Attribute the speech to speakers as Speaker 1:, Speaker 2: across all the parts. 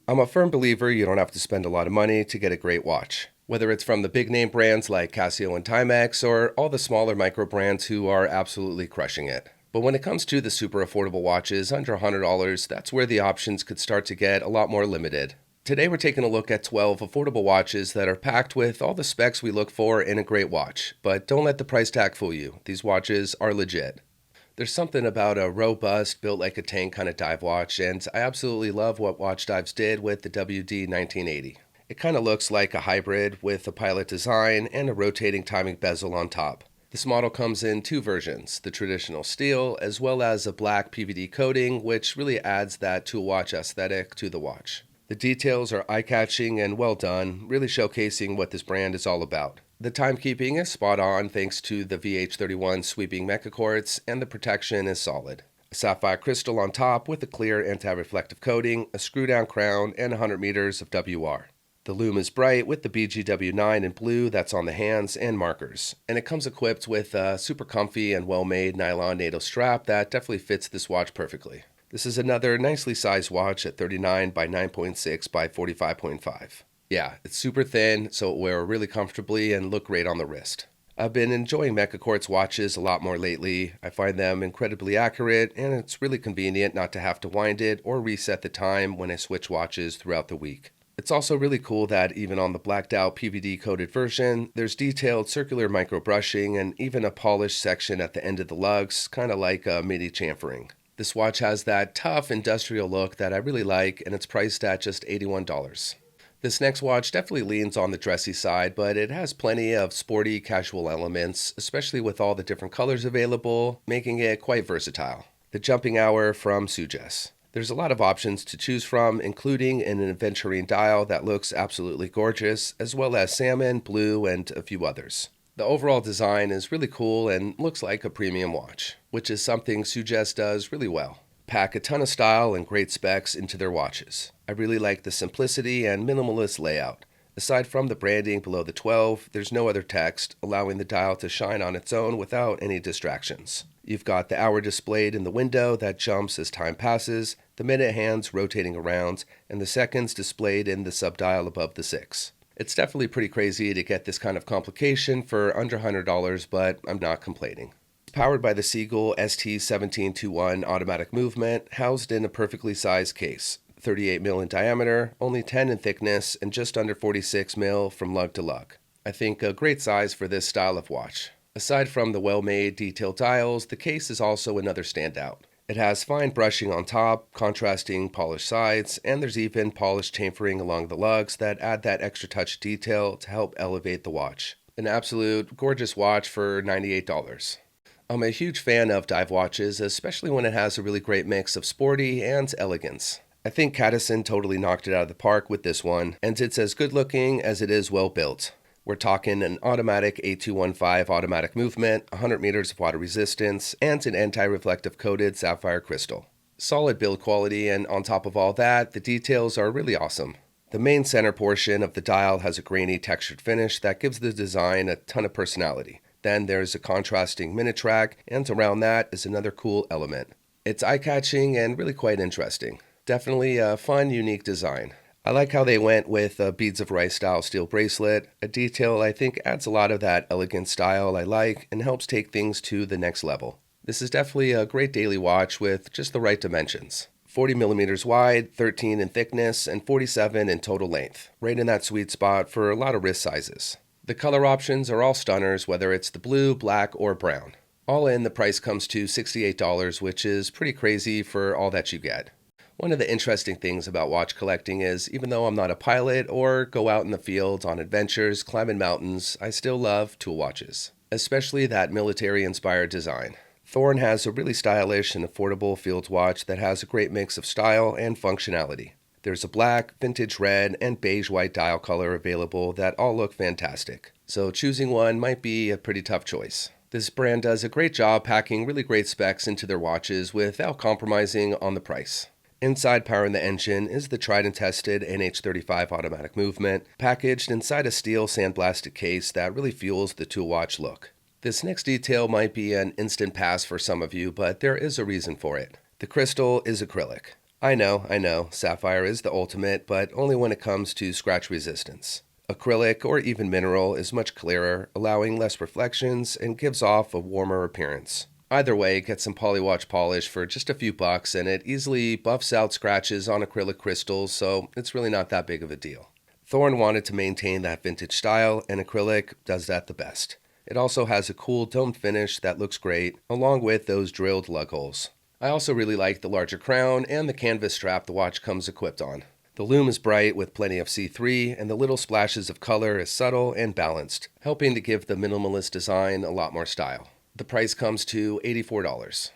Speaker 1: I'm a firm believer you don't have to spend a lot of money to get a great watch. Whether it's from the big name brands like Casio and Timex or all the smaller micro brands who are absolutely crushing it. But when it comes to the super affordable watches under $100, that's where the options could start to get a lot more limited. Today we're taking a look at 12 affordable watches that are packed with all the specs we look for in a great watch. But don't let the price tag fool you. These watches are legit. There's something about a robust, built like a tank kind of dive watch, and I absolutely love what Watchdives did with the WD1980. It kind of looks like a hybrid with a pilot design and a rotating timing bezel on top. This model comes in two versions, the traditional steel as well as a black PVD coating, which really adds that tool watch aesthetic to the watch. The details are eye-catching and well done, really showcasing what this brand is all about. The timekeeping is spot on thanks to the VH31 sweeping mecha quartz, and the protection is solid. A sapphire crystal on top with a clear anti-reflective coating, a screw-down crown, and 100 meters of WR. The lume is bright with the BGW9 in blue that's on the hands and markers, and it comes equipped with a super comfy and well-made nylon NATO strap that definitely fits this watch perfectly. This is another nicely sized watch at 39 by 9.6 by 45.5. Yeah, it's super thin, so it will wear really comfortably and look great on the wrist. I've been enjoying mecha quartz watches a lot more lately. I find them incredibly accurate, and it's really convenient not to have to wind it or reset the time when I switch watches throughout the week. It's also really cool that even on the blacked out PVD coated version, there's detailed circular micro brushing and even a polished section at the end of the lugs, kind of like a midi chamfering. This watch has that tough industrial look that I really like, and it's priced at just $81. This next watch definitely leans on the dressy side, but it has plenty of sporty, casual elements, especially with all the different colors available, making it quite versatile. The jumping hour from Sugess. There's a lot of options to choose from, including an aventurine dial that looks absolutely gorgeous, as well as salmon, blue, and a few others. The overall design is really cool and looks like a premium watch, which is something Sugess does really well. Pack a ton of style and great specs into their watches. I really like the simplicity and minimalist layout. Aside from the branding below the 12, there's no other text, allowing the dial to shine on its own without any distractions. You've got the hour displayed in the window that jumps as time passes, the minute hands rotating around, and the seconds displayed in the subdial above the 6. It's definitely pretty crazy to get this kind of complication for under $100, but I'm not complaining. It's powered by the Seagull ST1721 automatic movement, housed in a perfectly sized case, 38 mm in diameter, only 10 in thickness, and just under 46 mm from lug to lug. I think a great size for this style of watch. Aside from the well-made detailed dials, the case is also another standout. It has fine brushing on top, contrasting polished sides, and there's even polished chamfering along the lugs that add that extra touch of detail to help elevate the watch. An absolute gorgeous watch for $98. I'm a huge fan of dive watches, especially when it has a really great mix of sporty and elegance. I think Cadisen totally knocked it out of the park with this one, and it's as good looking as it is well built. We're talking an automatic 8215 automatic movement, 100 meters of water resistance, and an anti-reflective coated sapphire crystal. Solid build quality, and on top of all that, the details are really awesome. The main center portion of the dial has a grainy textured finish that gives the design a ton of personality. Then there's a contrasting minute track, and around that is another cool element. It's eye-catching and really quite interesting. Definitely a fun, unique design. I like how they went with a beads of rice style steel bracelet, a detail I think adds a lot of that elegant style I like and helps take things to the next level. This is definitely a great daily watch with just the right dimensions. 40 millimeters wide, 13 in thickness, and 47 in total length. Right in that sweet spot for a lot of wrist sizes. The color options are all stunners, whether it's the blue, black, or brown. All in, the price comes to $68, which is pretty crazy for all that you get. One of the interesting things about watch collecting is, even though I'm not a pilot or go out in the field on adventures, climbing mountains, I still love tool watches, especially that military-inspired design. Thorn has a really stylish and affordable field watch that has a great mix of style and functionality. There's a black, vintage red, and beige white dial color available that all look fantastic, so choosing one might be a pretty tough choice. This brand does a great job packing really great specs into their watches without compromising on the price. Inside powering the engine is the tried and tested NH35 automatic movement, packaged inside a steel sandblasted case that really fuels the tool watch look. This next detail might be an instant pass for some of you, but there is a reason for it. The crystal is acrylic. I know, sapphire is the ultimate, but only when it comes to scratch resistance. Acrylic or even mineral is much clearer, allowing less reflections and gives off a warmer appearance. Either way, get some polywatch polish for just a few bucks and it easily buffs out scratches on acrylic crystals, so it's really not that big of a deal. Thorn wanted to maintain that vintage style, and acrylic does that the best. It also has a cool domed finish that looks great, along with those drilled lug holes. I also really like the larger crown and the canvas strap the watch comes equipped on. The lume is bright with plenty of C3, and the little splashes of color is subtle and balanced, helping to give the minimalist design a lot more style. The price comes to $84.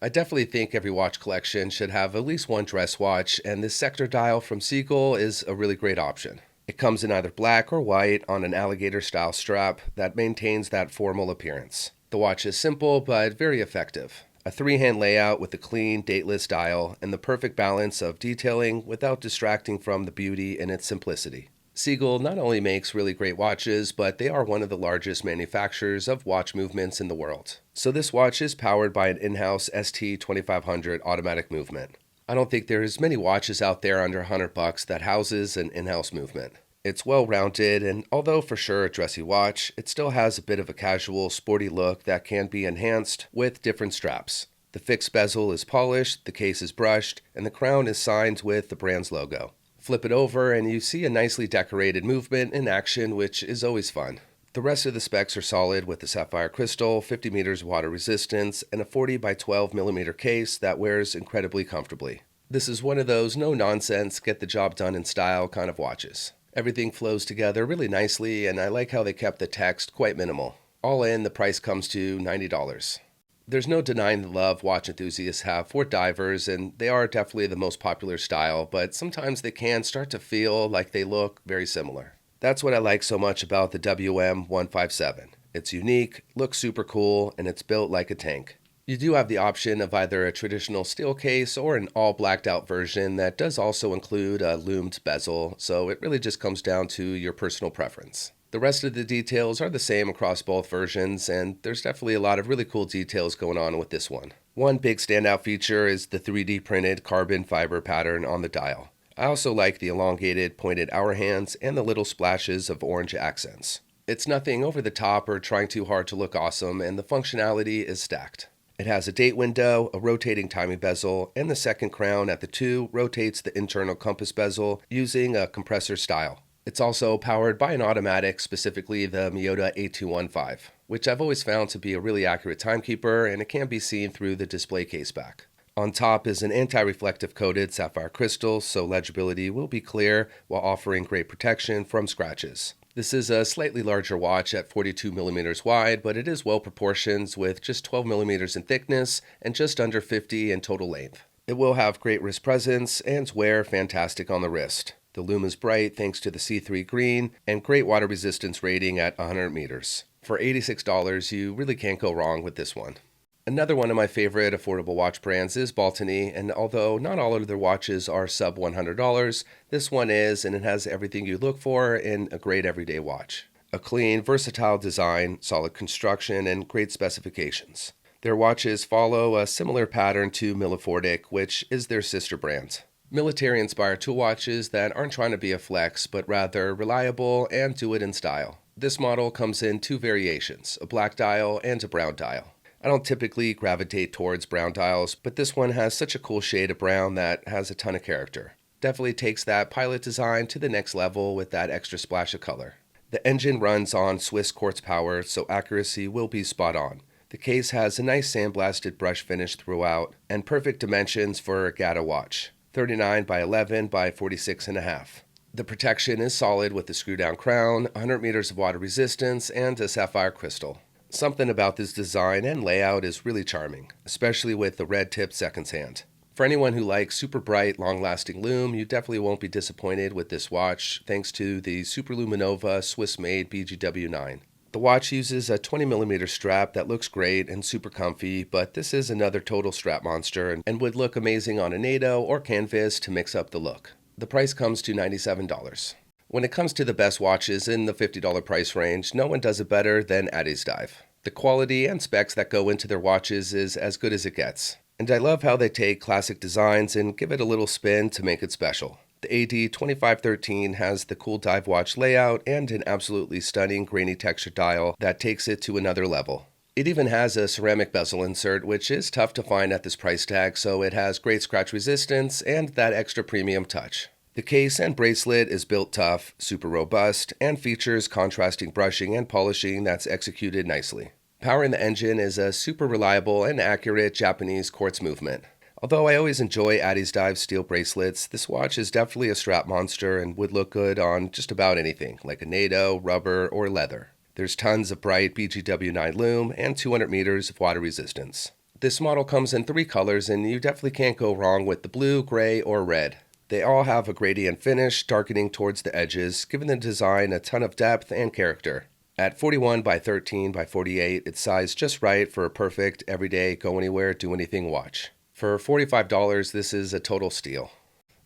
Speaker 1: I definitely think every watch collection should have at least one dress watch, and this sector dial from Seagull is a really great option. It comes in either black or white on an alligator-style strap that maintains that formal appearance. The watch is simple but very effective. A three-hand layout with a clean, dateless dial and the perfect balance of detailing without distracting from the beauty in its simplicity. Seagull not only makes really great watches, but they are one of the largest manufacturers of watch movements in the world. So this watch is powered by an in-house ST2500 automatic movement. I don't think there's many watches out there under $100 that houses an in-house movement. It's well-rounded, and although for sure a dressy watch, it still has a bit of a casual, sporty look that can be enhanced with different straps. The fixed bezel is polished, the case is brushed, and the crown is signed with the brand's logo. Flip it over and you see a nicely decorated movement in action, which is always fun. The rest of the specs are solid with the sapphire crystal, 50 meters water resistance, and a 40 by 12 millimeter case that wears incredibly comfortably. This is one of those no-nonsense, get the job done in style kind of watches. Everything flows together really nicely, and I like how they kept the text quite minimal. All in, the price comes to $90. There's no denying the love watch enthusiasts have for divers, and they are definitely the most popular style, but sometimes they can start to feel like they look very similar. That's what I like so much about the WM157. It's unique, looks super cool, and it's built like a tank. You do have the option of either a traditional steel case or an all blacked out version that does also include a loomed bezel, so it really just comes down to your personal preference. The rest of the details are the same across both versions, and there's definitely a lot of really cool details going on with this one. One big standout feature is the 3D printed carbon fiber pattern on the dial. I also like the elongated pointed hour hands and the little splashes of orange accents. It's nothing over the top or trying too hard to look awesome, and the functionality is stacked. It has a date window, a rotating timing bezel, and the second crown at the 2 rotates the internal compass bezel using a compressor style. It's also powered by an automatic, specifically the Miyota 8215, which I've always found to be a really accurate timekeeper, and it can be seen through the display case back. On top is an anti-reflective coated sapphire crystal, so legibility will be clear while offering great protection from scratches. This is a slightly larger watch at 42 millimeters wide, but it is well proportioned with just 12 millimeters in thickness and just under 50 in total length. It will have great wrist presence and wear fantastic on the wrist. The lume is bright thanks to the C3 green and great water resistance rating at 100 meters. For $86, you really can't go wrong with this one. Another one of my favorite affordable watch brands is Baltany, and although not all of their watches are sub $100, this one is, and it has everything you look for in a great everyday watch. A clean, versatile design, solid construction, and great specifications. Their watches follow a similar pattern to Milifortic, which is their sister brand. Military-inspired tool watches that aren't trying to be a flex, but rather reliable and do it in style. This model comes in 2 variations, a black dial and a brown dial. I don't typically gravitate towards brown dials, but this one has such a cool shade of brown that has a ton of character. Definitely takes that pilot design to the next level with that extra splash of color. The engine runs on Swiss quartz power, so accuracy will be spot on. The case has a nice sandblasted brush finish throughout, and perfect dimensions for a Gata watch. 39 by 11 by 46.5. The protection is solid with the screw-down crown, 100 meters of water resistance, and a sapphire crystal. Something about this design and layout is really charming, especially with the red-tipped seconds hand. For anyone who likes super bright, long-lasting lume, you definitely won't be disappointed with this watch, thanks to the Super Luminova Swiss-made BGW9. The watch uses a 20mm strap that looks great and super comfy, but this is another total strap monster and would look amazing on a NATO or canvas to mix up the look. The price comes to $97. When it comes to the best watches in the $50 price range, no one does it better than Addiesdive. The quality and specs that go into their watches is as good as it gets. And I love how they take classic designs and give it a little spin to make it special. The AD2513 has the cool dive watch layout and an absolutely stunning grainy texture dial that takes it to another level. It even has a ceramic bezel insert, which is tough to find at this price tag, so it has great scratch resistance and that extra premium touch. The case and bracelet is built tough, super robust, and features contrasting brushing and polishing that's executed nicely. Powering the engine is a super reliable and accurate Japanese quartz movement. Although I always enjoy Addiesdive steel bracelets, this watch is definitely a strap monster and would look good on just about anything, like a NATO, rubber, or leather. There's tons of bright BGW9 lume and 200 meters of water resistance. This model comes in 3 colors and you definitely can't go wrong with the blue, gray, or red. They all have a gradient finish darkening towards the edges, giving the design a ton of depth and character. At 41 by 13 by 48, it's sized just right for a perfect everyday go anywhere, do anything watch. For $45, this is a total steal.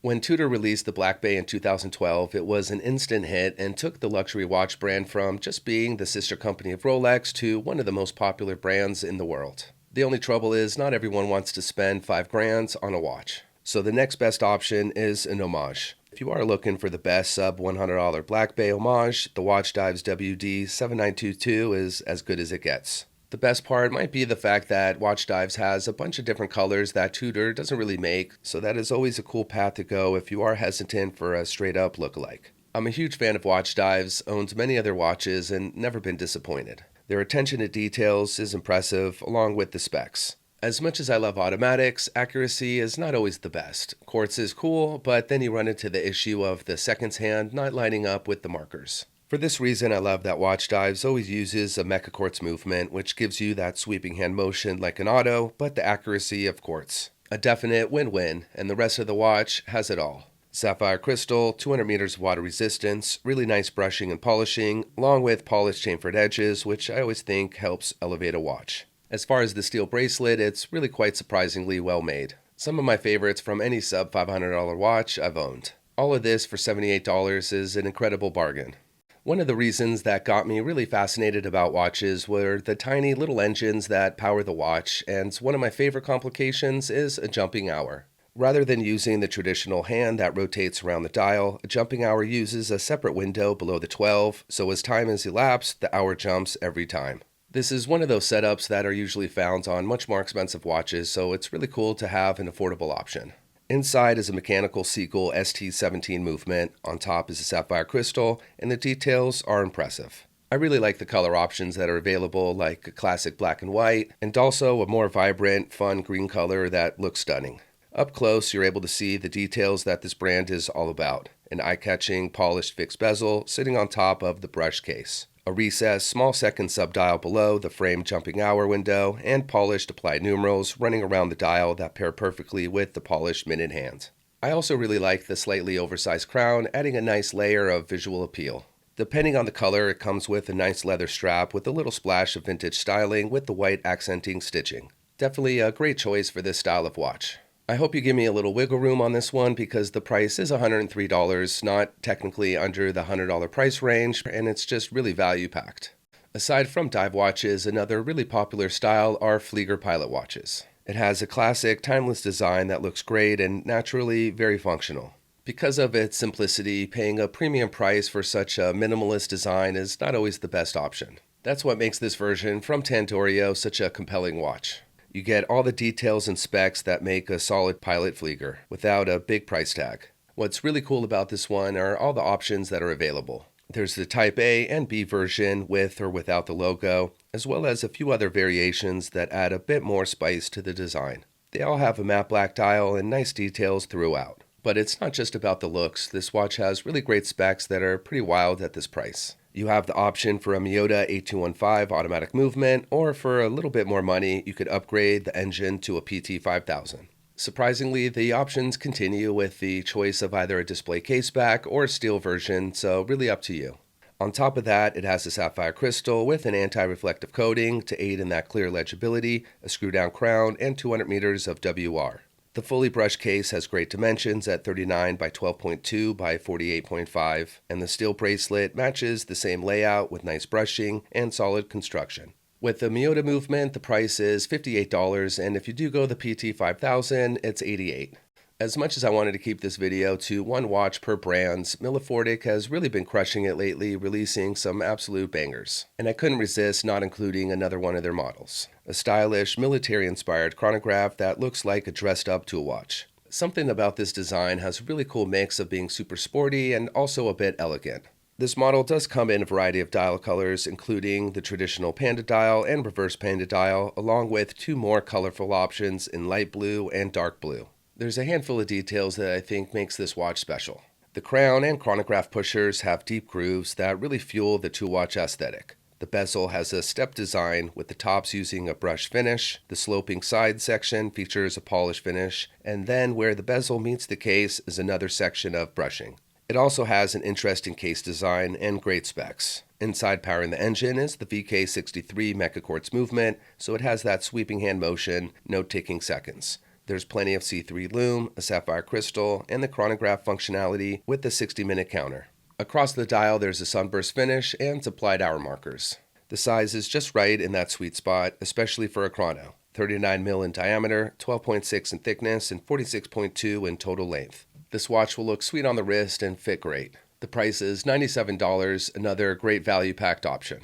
Speaker 1: When Tudor released the Black Bay in 2012, it was an instant hit and took the luxury watch brand from just being the sister company of Rolex to one of the most popular brands in the world. The only trouble is not everyone wants to spend $5,000 on a watch. So the next best option is an homage. If you are looking for the best sub $100 Black Bay homage, the Watchdives WD7922 is as good as it gets. The best part might be the fact that Watchdives has a bunch of different colors that Tudor doesn't really make, so that is always a cool path to go if you are hesitant for a straight-up lookalike. I'm a huge fan of Watchdives, owns many other watches, and never been disappointed. Their attention to details is impressive, along with the specs. As much as I love automatics, accuracy is not always the best. Quartz is cool, but then you run into the issue of the seconds hand not lining up with the markers. For this reason, I love that Watchdives always uses a mecha quartz movement, which gives you that sweeping hand motion like an auto, but the accuracy of quartz. A definite win-win, and the rest of the watch has it all. Sapphire crystal, 200 meters of water resistance, really nice brushing and polishing, along with polished chamfered edges, which I always think helps elevate a watch. As far as the steel bracelet, it's really quite surprisingly well made. Some of my favorites from any sub $500 watch I've owned. All of this for $78 is an incredible bargain. One of the reasons that got me really fascinated about watches were the tiny little engines that power the watch, and one of my favorite complications is a jumping hour. Rather than using the traditional hand that rotates around the dial, a jumping hour uses a separate window below the 12, so as time has elapsed, the hour jumps every time. This is one of those setups that are usually found on much more expensive watches, so it's really cool to have an affordable option. Inside is a mechanical Seagull ST17 movement, on top is a sapphire crystal, and the details are impressive. I really like the color options that are available, like a classic black and white, and also a more vibrant, fun green color that looks stunning. Up close, you're able to see the details that this brand is all about. An eye-catching, polished fixed bezel sitting on top of the brush case. A recessed small second subdial below the frame jumping hour window, and polished applied numerals running around the dial that pair perfectly with the polished minute hand. I also really like the slightly oversized crown, adding a nice layer of visual appeal. Depending on the color, it comes with a nice leather strap with a little splash of vintage styling with the white accenting stitching. Definitely a great choice for this style of watch. I hope you give me a little wiggle room on this one because the price is $103, not technically under the $100 price range, and it's just really value-packed. Aside from dive watches, another really popular style are Flieger pilot watches. It has a classic, timeless design that looks great and naturally very functional. Because of its simplicity, paying a premium price for such a minimalist design is not always the best option. That's what makes this version from Tandorio such a compelling watch. You get all the details and specs that make a solid pilot Flieger without a big price tag. What's really cool about this one are all the options that are available. There's the Type A and B version with or without the logo, as well as a few other variations that add a bit more spice to the design. They all have a matte black dial and nice details throughout. But it's not just about the looks. This watch has really great specs that are pretty wild at this price. You have the option for a Miyota 8215 automatic movement, or for a little bit more money, you could upgrade the engine to a PT 5000. Surprisingly, the options continue with the choice of either a display case back or a steel version, so really up to you. On top of that, it has a sapphire crystal with an anti-reflective coating to aid in that clear legibility, a screw-down crown, and 200 meters of WR. The fully brushed case has great dimensions at 39 by 12.2 by 48.5, and the steel bracelet matches the same layout with nice brushing and solid construction. With the Miyota movement, the price is $58, and if you do go the PT5000, it's $88. As much as I wanted to keep this video to one watch per brand, Milifortic has really been crushing it lately, releasing some absolute bangers. And I couldn't resist not including another one of their models. A stylish, military-inspired chronograph that looks like a dressed-up tool watch. Something about this design has a really cool mix of being super sporty and also a bit elegant. This model does come in a variety of dial colors, including the traditional panda dial and reverse panda dial, along with two more colorful options in light blue and dark blue. There's a handful of details that I think makes this watch special. The crown and chronograph pushers have deep grooves that really fuel the tool watch aesthetic. The bezel has a step design with the tops using a brush finish. The sloping side section features a polish finish, and then where the bezel meets the case is another section of brushing. It also has an interesting case design and great specs. Inside powering the engine is the VK63 Mecha Quartz movement, so it has that sweeping hand motion, no ticking seconds. There's plenty of C3 lume, a sapphire crystal, and the chronograph functionality with the 60-minute counter. Across the dial there's a sunburst finish and applied hour markers. The size is just right in that sweet spot, especially for a chrono. 39 mm in diameter, 12.6 in thickness, and 46.2 in total length. This watch will look sweet on the wrist and fit great. The price is $97, another great value-packed option.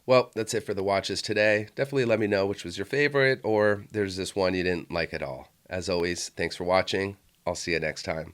Speaker 1: Well, that's it for the watches today. Definitely let me know which was your favorite, or there's this one you didn't like at all. As always, thanks for watching. I'll see you next time.